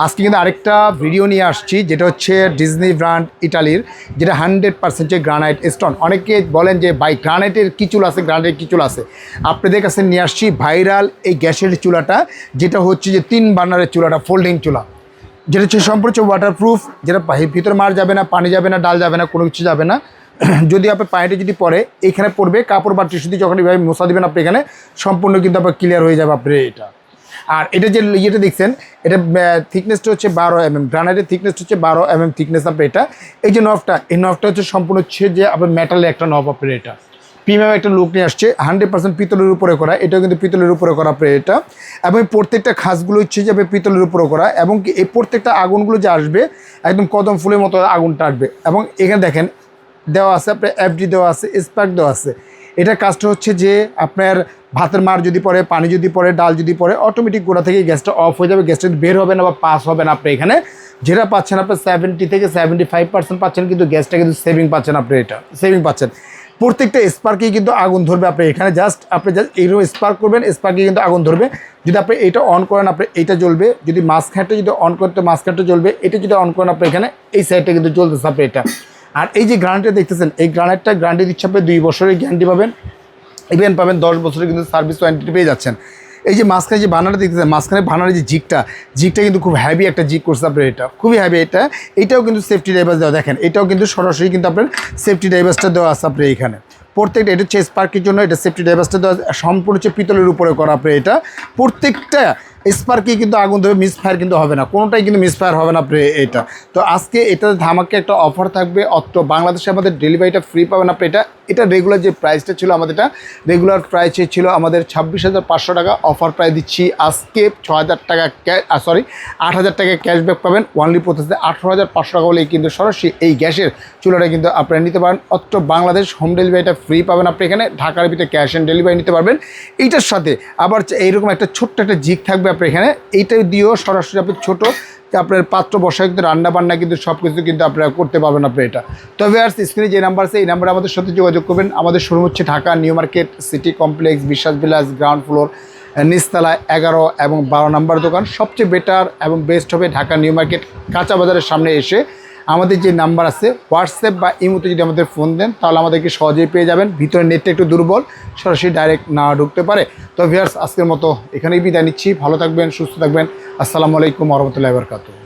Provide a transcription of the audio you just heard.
আজকে কিন্তু আরেকটা ভিডিও নিয়ে আসছি, যেটা হচ্ছে ডিজনি ব্র্যান্ড ইটালির, যেটা 100% যে গ্রানাইট স্টোন। অনেকে বলেন যে ভাই গ্রানাইটের কি চুল আছে, গ্রানাইটের কি চুল আছে। আপনাদের কাছে নিয়ে আসছি ভাইরাল এই গ্যাসের চুলাটা, যেটা হচ্ছে যে 3 বার্নারের চুলাটা, ফোল্ডিং চুলা, যেটা হচ্ছে সম্পূর্ণ ওয়াটারপ্রুফ, যেটা ভিতরে মার যাবে না, পানি যাবে না, ডাল যাবে না, কোনো কিছু যাবে না। যদি আপনার পানিটা যদি পরে এখানে পড়বে, কাপড় বা টিস্যু দিয়ে যখন এইভাবে মশা দেবেন আপনি, এখানে সম্পূর্ণ কিন্তু আপনার ক্লিয়ার হয়ে যাবে আপনার এটা। আর এটা যে ইয়েটা দেখছেন, এটা থিকনেসটা হচ্ছে 12 mm, গ্রানাইটের থিকনেসটা হচ্ছে 12 mm থিকনেস আপনার এটা। এই যে নবটা, এই নবটা হচ্ছে সম্পূর্ণ হচ্ছে যে আপনার মেটালের একটা নব আপনার এটা। প্রিমিয়াম একটা লুক নিয়ে আসছে, 100% পিতলের উপরে করা, এটাও কিন্তু পিতলের উপরে করা আপনার এটা। এবং প্রত্যেকটা খাসগুলো হচ্ছে যাবে পিতলের উপরে করা, এবং এই প্রত্যেকটা আগুনগুলো যে আসবে একদম কদম ফুলের মতো আগুনটা আসবে। এবং এখানে দেখেন দেওয়া আছে আপনার এফডি দেওয়া আছে, স্পার্ক দেওয়া আছে। এটা কাজটা হচ্ছে যে আপনার ভাতের মার যদি পড়ে, পানি যদি পড়ে, ডাল যদি পড়ে, অটোমেটিক গোড়া থেকে গ্যাসটা অফ হয়ে যাবে, গ্যাসটা বের হবে না বা পাস হবে না। আপনি এখানে যেটা পাচ্ছেন আপনার 70 থেকে 75% পাচ্ছেন, কিন্তু গ্যাসটা কিন্তু সেভিং পাচ্ছেন আপনি, এটা সেভিং পাচ্ছেন। প্রত্যেকটা স্পার্কেই কিন্তু আগুন ধরবে আপনি এখানে, জাস্ট এইরকম স্পার্ক করবেন, স্পার্কে কিন্তু আগুন ধরবে। যদি আপনি এটা অন করেন আপনি এইটা জ্বলবে, যদি মাঝখানটা যদি অন করতে মাঝখানটা জ্বলবে, এটা যদি অন করেন আপনি এখানে এই সাইডটা কিন্তু জ্বলতেছে আপনি এটা। আর এই যে গ্রানাইটটা দেখতেছেন, এই গ্রানাইটটা গ্যারান্টি দিচ্ছে আপনি 2 বছরের গ্যারান্টি পাবেন, ইভেন পাবেন 10 বছরের কিন্তু সার্ভিস ওয়ারেন্টি পেয়ে যাচ্ছেন। এই যে মাঝখানে যে বানারটা দেখতেছেন, মাঝখানে বানারের যে জিগটা কিন্তু খুব হ্যাভি একটা জিগ করছে আপনার, এটা খুবই হ্যাভি। এটাও কিন্তু সেফটি ড্রাইভার্স দেওয়া, দেখেন এটাও কিন্তু সরাসরি কিন্তু আপনার সেফটি ড্রাইভার্সটা দেওয়া আছে আপনার এইখানে। প্রত্যেকটা এটা হচ্ছে স্পার্কের জন্য, এটা সেফটি ড্রাইভার্সটা দেওয়া সম্পূর্ণ হচ্ছে পিতলের উপরে করা আপনার এটা। প্রত্যেকটা স্পার্কে কিন্তু আগুন ধরে মিসফায়ার কিন্তু হবে না, কোনোটাই কিন্তু মিসফায়ার হবে না আপনি এটা। তো আজকে এটাতে ধামাকে একটা অফার থাকবে, অত বাংলাদেশে আমাদের ডেলিভারিটা ফ্রি পাবেন আপনি এটা রেগুলার যে প্রাইসটা ছিল আমাদের, এটা রেগুলার প্রাইস ছিল আমাদের 26,500 টাকা, অফার প্রাইস দিচ্ছি আজকে 6,000 টাকা 8,000 টাকা ক্যাশব্যাক পাবেন। ওয়ানলি প্রসেসে 18,500 টাকা হলেই কিন্তু সরাসরি এই গ্যাসের চুলাটা কিন্তু আপনারা নিতে পারেন। অত বাংলাদেশ হোম ডেলিভারিটা ফ্রি পাবেন আপনি এখানে, ঢাকার ভিতরে ক্যাশ অন ডেলিভারি নিতে পারবেন। এইটার সাথে আবার এইরকম একটা ছোট্ট একটা জিগ থাকবে আপনার এখানে, এইটা দিয়েও সরাসরি আপনি ছোটো আপনার পাত্র বসায় কিন্তু রান্না বান্না কিন্তু সব কিছু কিন্তু আপনারা করতে পারবেন আপনি এটা। তবে আর স্ক্রিনে যে নাম্বার আছে, এই নাম্বারে আমাদের সাথে যোগাযোগ করবেন। আমাদের শোরুম হচ্ছে Dhaka new market city complex, বিশ্বাস বিলাস, গ্রাউন্ড ফ্লোর, নিচতলায় 11 এবং 12 নম্বর দোকান। সবচেয়ে বেটার এবং বেস্ট হবে ঢাকা নিউ মার্কেট কাঁচা বাজারের সামনে এসে আমাদের যে নাম্বার আছে হোয়াটসঅ্যাপ বা ইমোতে যদি আমাদের ফোন দেন, তাহলে আমাদেরকে সহজেই পেয়ে যাবেন। ভিতরে নেটটা একটু দুর্বল, সরাসরি ডাইরেক্ট না ঢুকতে পারে। তো ভিউয়ার্স, আজকের মতো এখানেই বিদায় নিচ্ছি। ভালো থাকবেন, সুস্থ থাকবেন। আসসালামু আলাইকুম ওয়া রাহমাতুল্লাহি ওয়া বারাকাতুহু।